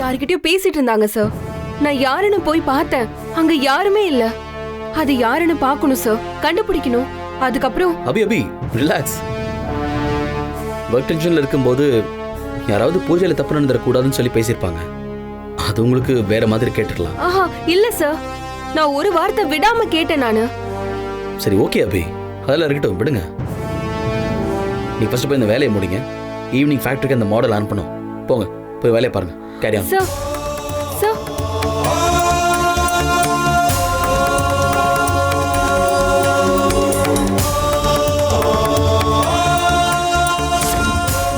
யார்கிட்டயும் பேசிட்டு இருந்தாங்க சார். நான் யாருன்னு போய் பார்த்தேன். அங்க யாருமே இல்ல. அது யாருன்னு பார்க்கணும் சார், கண்டுபிடிக்கணும். அதுக்கப்புறம் அபி ரிலாக்ஸ். ஒர்க் டென்ஷன்ல இருக்கும்போது யாராவது பூஜையில தப்பு நடந்துடக்கூடாதுன்னு சொல்லி பேசியிருப்பாங்க. அது உங்களுக்கு வேற மாதிரி கேட்டுக்கலாம். ஆஹா இல்ல சார், நான் ஒரு வார்த்தை விடாம கேட்டேன் நானு. சரி ஓகே அபி, அதெல்லாம் இருக்கட்டும், விடுங்க. நீ ஃபர்ஸ்ட் போய் இந்த வேலையை முடிங்க. ஈவினிங் ஃபேக்டரிக்கு அந்த மாடல் ஆன் பண்ணும். போங்க, போய் வேலையை பாருங்க. Carry on. சார் சார்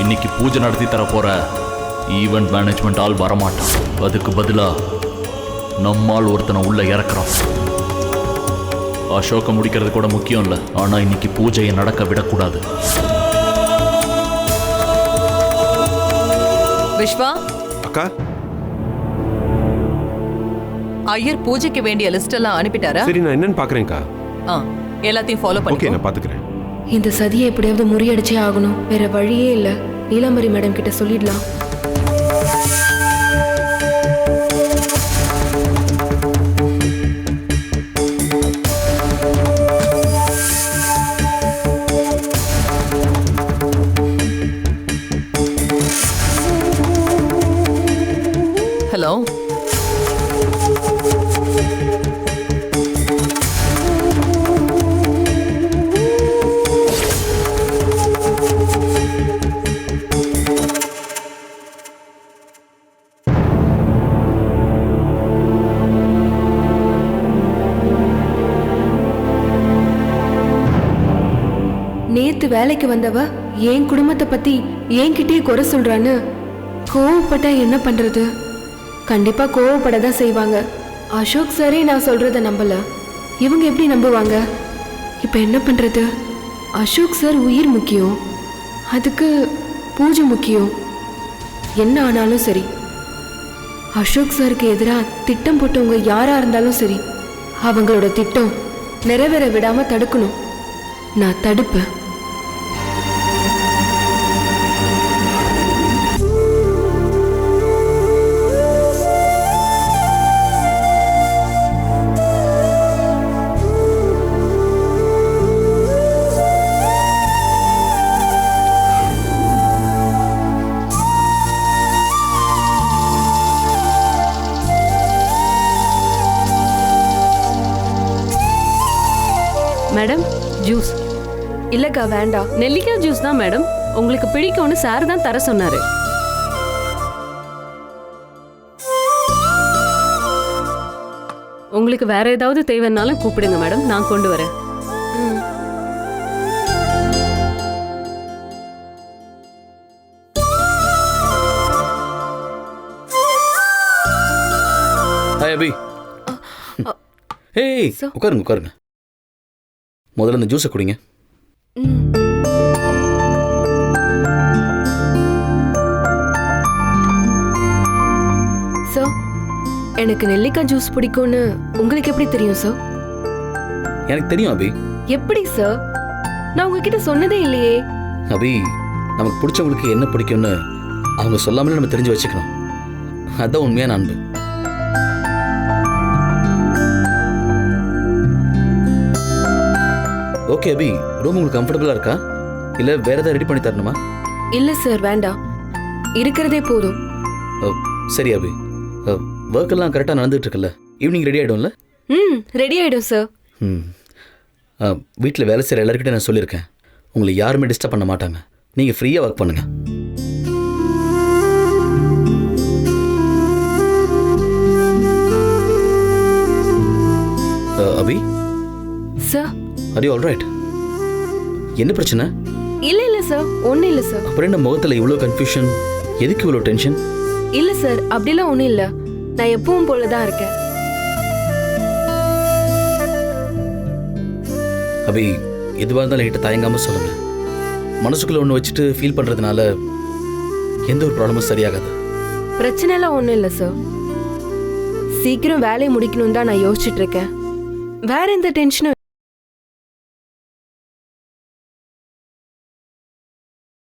இன்னைக்கு பூஜை நடத்தி தர போற ஈவெண்ட் மேனேஜ்மெண்ட் ஆள் வரமாட்டான். அதுக்கு பதிலா நம்மால் ஒருத்தனை உள்ள இறக்குறோம். அசோக முடிக்கிறது கூட முக்கியம் இல்லை, ஆனா இன்னைக்கு பூஜையை நடக்க விடக்கூடாது. விஸ்வா அக்கா, ஐயர் பூஜைக்கு வேண்டிய லிஸ்ட் எல்லாம் அனுப்பிட்டாரா? சரி நான் என்னன்னு பாக்குறேன்க்கா. எல்லாத்தையும் ஃபாலோ ஓகே, பண்ணி நான் பாத்துக்கிறேன். இந்த சதியை எப்படியாவது முறியடிச்சே ஆகணும். வேற வழியே இல்ல. நீலாம்பரி மேடம் கிட்ட சொல்லிடலாம். ஹலோ, நேத்து வேலைக்கு வந்தவ என் குடும்பத்தை பத்தி என்கிட்டயே குறை சொல்றான்னு கோவப்பட்டா என்ன பண்றது? கண்டிப்பா கோவப்படதான் செய்வாங்க. அசோக் சாரே நான் சொல்றத நம்பல, இவங்க எப்படி நம்புவாங்க? இப்ப என்ன பண்றது? அசோக் சார் உயிர் முக்கியம், அதுக்கு பூஜை முக்கியம். என்ன ஆனாலும் சரி, அசோக் சாருக்கு எதிராக திட்டம் போட்டவங்க யாரா இருந்தாலும் சரி, அவங்களோட திட்டம் நிறைவேற விடாம தடுக்கணும். நான் தடுப்பேன். Madam, juice. இல்லக்கா வேண்டாம். நெல்லிக்காய் ஜூஸ் தான் மேடம், உங்களுக்கு பிடிக்கும்னு சார் தான் தர சொன்னாரு. உங்களுக்கு வேற ஏதாவது தேவைன்னாலும் கூப்பிடுங்க மேடம், நான் கொண்டு வரேன். ஹாய் அபி. ஏய் உட்காருங்க உட்காருங்க. முதல்ல இந்த ஜூஸை குடிங்க. சார், எனக்கு நெல்லிக்காய் ஜூஸ் பிடிக்கும்னு உங்களுக்கு எப்படி தெரியும் சார்? எனக்கு தெரியும் அபி. எப்படி சார்? நான் உங்ககிட்ட சொன்னதே இல்லையே. அபி, நமக்கு பிடிச்சவங்களுக்கு என்ன பிடிக்கும்னு அவங்க சொல்லாமலே நம்ம தெரிஞ்சு வச்சுக்கணும். அதான் உண்மையான அன்பு. ஓகே அபி, ரூம் உங்களுக்கு கம்ஃபர்டபுளா இருக்கா? இல்ல வேற ஏதாவது ரெடி பண்ணி தரணுமா? இல்ல சார், வேண்டாம், இருக்கிறதே போதும். சரி அபி, ஒர்க் எல்லாம் கரெக்டா நடந்துட்டு இருக்குல்ல? ஈவினிங் ரெடி ஆயிடும்ல? ரெடி ஆயிடும் சார். வீட்டில் வேலை செய்கிற எல்லாருக்கிட்ட நான் சொல்லியிருக்கேன், உங்களை யாருமே டிஸ்டர்ப் பண்ண மாட்டாங்க. நீங்கள் ஃப்ரீயாக ஒர்க் பண்ணுங்க. Abhi sir, are you all right? என்ன பிரச்சனை? இல்ல சார், ஒன்றும் இல்லை சார். அப்புறம் என்ன முகத்தில் இவ்வளோ கன்ஃபியூஷன்? எதுக்கு இவ்வளோ டென்ஷன்? இல்லை சார், அப்படிலாம் ஒன்றும் இல்லை. நான் எப்பவும் போல தான் இருக்கேன். அபி, எதுவாக இருந்தாலும் என்கிட்ட தயங்காமல் சொல்லுங்கள். மனசுக்குள்ளே ஒன்று வச்சுட்டு ஃபீல் பண்ணுறதுனால எந்த ஒரு ப்ராப்ளமும் சரியாகாது. பிரச்சனைலாம் ஒன்றும் இல்லை சார். சீக்கிரம் வேலையை முடிக்கணும் தான் நான் யோசிச்சுட்டு இருக்கேன். வேற எந்த டென்ஷனும்